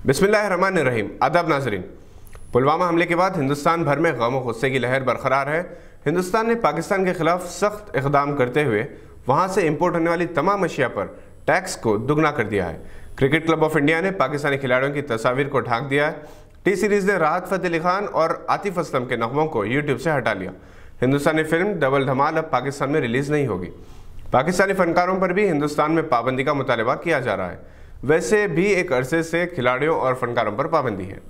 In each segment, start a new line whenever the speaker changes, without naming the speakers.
बिस्मिल्लाहिर्रहमानिर्रहीम। आदाब नाज़रीन। पुलवामा हमले के बाद हिंदुस्तान भर में गम और गुस्से की लहर बरकरार है। हिंदुस्तान ने पाकिस्तान के खिलाफ सख्त इक़दाम करते हुए वहां से इंपोर्ट होने वाली तमाम अशिया पर टैक्स को दुगना कर दिया है। क्रिकेट क्लब ऑफ इंडिया ने पाकिस्तानी खिलाड़ियों की तस्वीर को ढांक दिया है। टी सीरीज ने राहत फ़तेह अली खान और आतिफ असलम के नगमों को यूट्यूब से हटा लिया। हिंदुस्तानी फिल्म डबल धमाल अब पाकिस्तान में रिलीज़ नहीं होगी। पाकिस्तानी फनकारों पर भी हिंदुस्तान में पाबंदी का मुतालबा किया जा रहा है। वैसे भी एक अरसे से खिलाड़ियों और फनकारों पर पाबंदी है।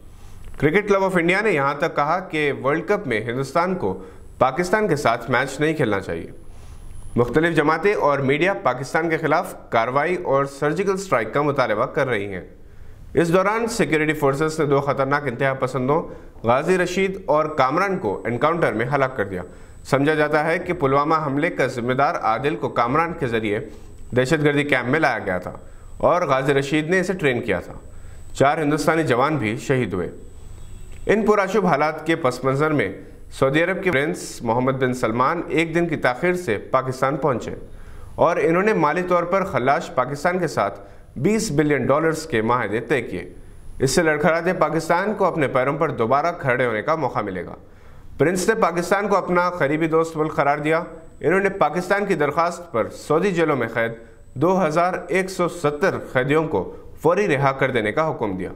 क्रिकेट क्लब ऑफ इंडिया ने यहां तक कहा कि वर्ल्ड कप में हिंदुस्तान को पाकिस्तान के साथ मैच नहीं खेलना चाहिए। मुख्तलिफ जमातें और मीडिया पाकिस्तान के खिलाफ कार्रवाई और सर्जिकल स्ट्राइक का मुतालबा कर रही हैं। इस दौरान सिक्योरिटी फोर्सेस ने दो खतरनाक इंतहा पसंदों गाजी रशीद और कामरान को एनकाउंटर में हलाक कर दिया। समझा जाता है कि पुलवामा हमले का जिम्मेदार आदिल को कामरान के जरिए दहशतगर्दी कैंप में लाया गया था और गाजी रशीद ने इसे ट्रेन किया था। 4 हिंदुस्तानी जवान भी शहीद हुए। इन पुरअशुभ हालात के पस मंज़र में सऊदी अरब के प्रिंस मोहम्मद बिन सलमान एक दिन की ताख़ीर से पाकिस्तान पहुंचे और इन्होंने माली तौर पर खल्लाश पाकिस्तान के साथ $20 बिलियन के माहदे तय किए। इससे लड़खड़ाते पाकिस्तान को अपने पैरों पर दोबारा खड़े होने का मौका मिलेगा। प्रिंस ने पाकिस्तान को अपना करीबी दोस्त मुल्क करार दिया। इन्होंने पाकिस्तान की दरख्वास्त पर सऊदी जेलों में कैद 2170 कैदियों को फौरी रिहा कर देने का हुक्म दिया।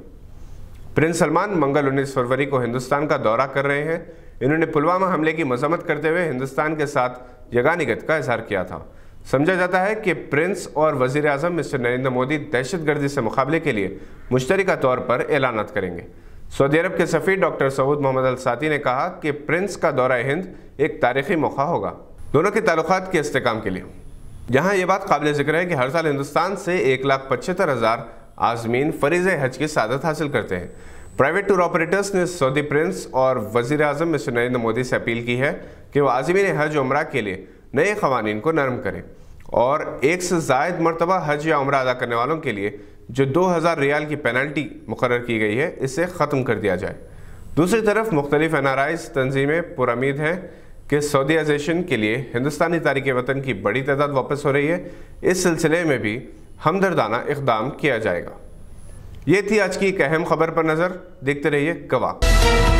प्रिंस सलमान मंगल 19 फरवरी को हिंदुस्तान का दौरा कर रहे हैं। इन्होंने पुलवामा हमले की मजम्मत करते हुए हिंदुस्तान के साथ यगानियत का इजहार किया था। समझा जाता है कि प्रिंस और वज़ीर आज़म मिस्टर नरेंद्र मोदी दहशतगर्दी से मुकाबले के लिए मुश्तरका तौर पर ऐलानात करेंगे। सऊदी अरब के सफ़ीर डॉक्टर सऊद मोहम्मद अल साती ने कहा कि प्रिंस का दौरा हिंद एक तारीखी मौका होगा दोनों के ताल्लुकात के इस्तेहकाम के लिए। यहाँ ये बात काबिल ज़िक्र है कि हर साल हिंदुस्तान से 1,75,000 आज़मीन फ़रीज़ हज की सआदत हासिल करते हैं। प्राइवेट टूर ऑपरेटर्स ने सऊदी प्रिंस और वज़ीर आज़म मिस्टर नरेंद्र मोदी से अपील की है कि वो आज़मीन हज उम्रा के लिए नए क़वानीन को नरम करें और एक से ज़ायद मरतबा हज या उम्रा अदा करने वालों के लिए जो 2000 रियाल की पेनल्टी मुकर्रर की गई है इसे ख़त्म कर दिया जाए। दूसरी तरफ मुख्तलिफ NRIs तंजीमें पुरउम्मीद हैं कि सऊदीज़ेशन के लिए हिंदुस्तानी तारिक वतन की बड़ी तादाद वापस हो रही है। इस सिलसिले में भी हमदर्दाना इक़दाम किया जाएगा। ये थी आज की एक अहम खबर पर नज़र। देखते रहिए गवाह।